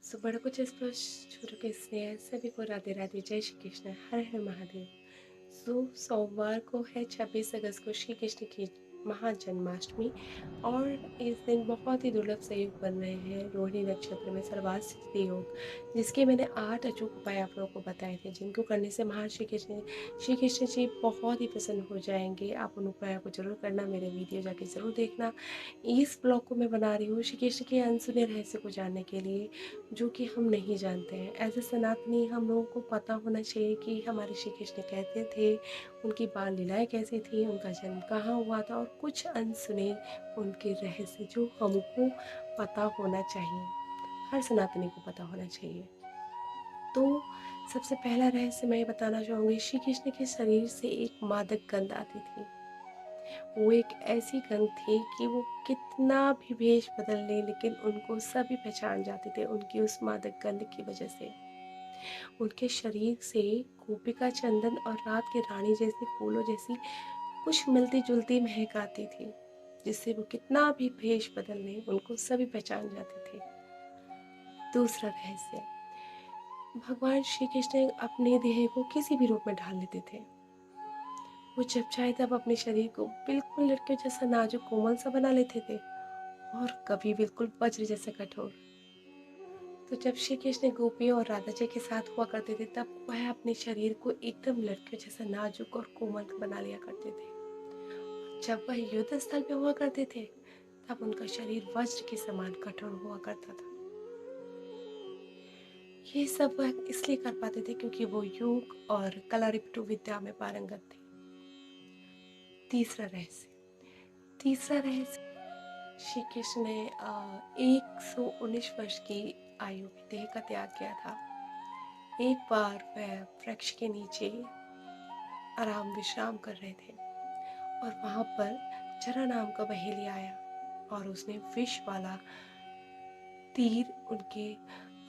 सो बड़ा कुछ स्पष्ट छोटों के स्नेह सभी को राधे राधे। जय श्री कृष्ण, हर हर महादेव। सो सोमवार को है 26 अगस्त को श्री कृष्ण की महाजन्माष्टमी। और इस दिन बहुत ही दुर्लभ संयोग बन रहे हैं रोहिणी नक्षत्र में सर्वार्थ सिद्धि योग, जिसके मैंने 8 अचूक उपाय आप लोगों को बताए थे, जिनको करने से महर्षि श्री कृष्ण जी बहुत ही प्रसन्न हो जाएंगे। आप उन उपायों को जरूर करना, मेरे वीडियो जाके जरूर देखना। इस ब्लॉग को मैं बना रही हूँ श्री कृष्ण के अनसुने रहस्य को जानने के लिए, जो कि हम नहीं जानते हैं। एज ए सनातनी हम लोगों को पता होना चाहिए कि हमारे श्री कृष्ण कैसे थे, उनकी बाल लीलाएँ कैसी थी, उनका जन्म कहाँ हुआ था, और कुछ अनसुने उनके रहस्य जो हमको पता होना चाहिए, हर सनातनी को पता होना चाहिए। तो सबसे पहला रहस्य मैं ये बताना चाहूँगी, श्री कृष्ण के शरीर से एक मादक गंध आती थी। वो एक ऐसी गंध थी कि वो कितना भी भेष बदल ले, लेकिन उनको सभी पहचान जाते थे उनकी उस मादक गंध की वजह से। उनके शरीर से गोपिका चंदन और रात की रानी जैसी फूलों जैसी कुछ मिलती जुलती महक आती थी, जिससे वो कितना भी भेष बदल ले उनको सभी पहचान जाते थे। दूसरा रहस्य, भगवान श्री कृष्ण अपने देह को किसी भी रूप में ढाल लेते थे। वो जब चाहे तब अपने शरीर को बिल्कुल लड़के जैसा नाजुक कोमल सा बना लेते थे, और कभी बिल्कुल वज्र जैसा कठोर। तो जब श्री कृष्ण गोपियों और राधा जी के साथ हुआ करते थे, तब वह अपने शरीर को एकदम लड़कियों जैसा नाजुक और कोमल बना लिया करते थे। जब वह युद्ध स्थल पे हुआ करते थे, तब उनका शरीर वज्र के समान कठोर हुआ करता था। ये सब वह इसलिए कर पाते थे क्योंकि वो योग और कलारिपटु विद्या में पारंगत थे। तीसरा रहस्य, श्री कृष्ण ने 119 वर्ष की आयु में देह का त्याग किया था। एक बार वह वृक्ष के नीचे आराम विश्राम कर रहे थे, और वहां पर जरा नाम का बहेली आया, और उसने विष वाला तीर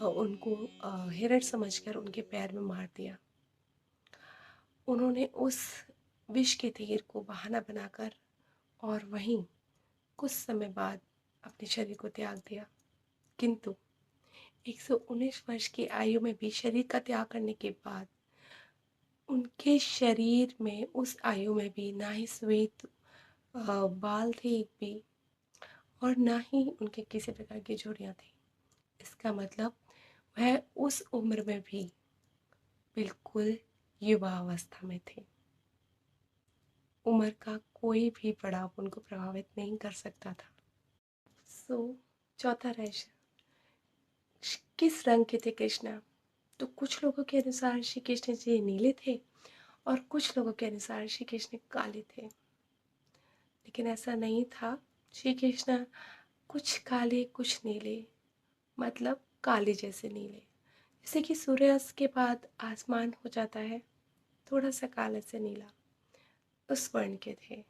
उनको हिरण समझकर उनके पैर में मार दिया। उन्होंने उस विष के तीर को बहाना बनाकर और वहीं कुछ समय बाद अपने शरीर को त्याग दिया। किंतु 119 वर्ष की आयु में भी शरीर का त्याग करने के बाद उनके शरीर में उस आयु में भी ना ही श्वेत बाल थे एक भी, और ना ही उनके किसी प्रकार की झुर्रियाँ थी। इसका मतलब वह उस उम्र में भी बिल्कुल युवा अवस्था में थे। उम्र का कोई भी पड़ाव उनको प्रभावित नहीं कर सकता था। चौथा रहस्य, किस रंग के थे कृष्णा? तो कुछ लोगों के अनुसार श्री कृष्ण जी नीले थे, और कुछ लोगों के अनुसार श्री कृष्ण काले थे। लेकिन ऐसा नहीं था। श्री कृष्ण कुछ काले कुछ नीले, मतलब काले जैसे नीले, जैसे कि सूर्यास्त के बाद आसमान हो जाता है थोड़ा सा काले से नीला, उस वर्ण के थे।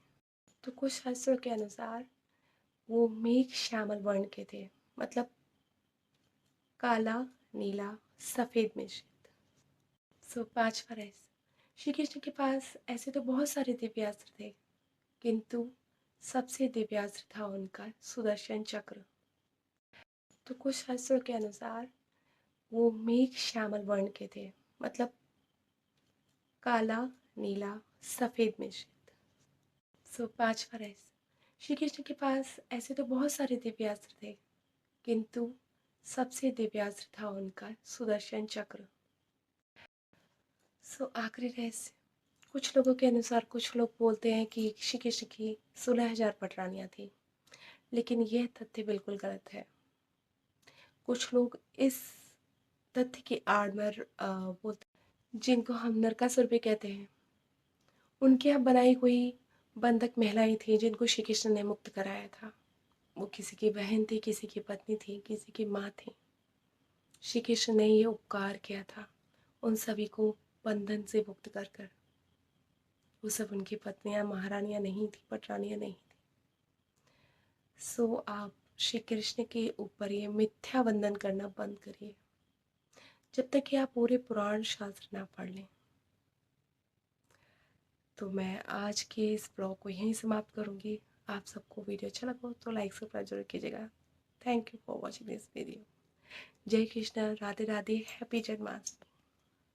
तो कुछ शास्त्रों के अनुसार वो मेघ श्यामल वर्ण के थे, मतलब काला नीला सफेद मिश्रित। पांचवा रहस्य, श्री कृष्ण के पास ऐसे तो बहुत सारे दिव्यास्त्र थे, किंतु सबसे दिव्यास्त्र था उनका सुदर्शन चक्र। तो कुछ शास्त्रों के अनुसार वो मेघ श्यामल वर्ण के थे, मतलब काला नीला सफेद मिश्रित। पांचवा रहस्य, श्री कृष्ण के पास ऐसे तो बहुत सारे दिव्यास्त्र थे, किंतु सबसे दिव्यास्त्र था उनका सुदर्शन चक्र। आखिरी रहस्य, कुछ लोगों के अनुसार कुछ लोग बोलते हैं कि श्री कृष्ण की 16,000 पटरानियाँ थी, लेकिन यह तथ्य बिल्कुल गलत है। कुछ लोग इस तथ्य की आड़ में बोलते हैं, जिनको हम नरकासुर भी कहते हैं। उनके यहाँ बनाई हुई बंधक महिलाएं थी जिनको श्री कृष्ण ने मुक्त कराया था। वो किसी की बहन थी, किसी की पत्नी थी, किसी की माँ थी। श्री कृष्ण ने ये उपकार किया था उन सभी को बंधन से मुक्त कर कर। वो सब उनकी पत्नियां महारानियां नहीं थी, पटरानियां नहीं थी। आप श्री कृष्ण के ऊपर ये मिथ्या बंधन करना बंद करिए, जब तक कि आप पूरे पुराण शास्त्र ना पढ़ लें। तो मैं आज के इस ब्लॉग को यहीं समाप्त करूँगी। आप सबको वीडियो अच्छा लगा तो लाइक सब्सक्राइब जरूर कीजिएगा। Thank you for watching this video. जय कृष्ण, राधे राधे, हैप्पी जन्माष्टमी।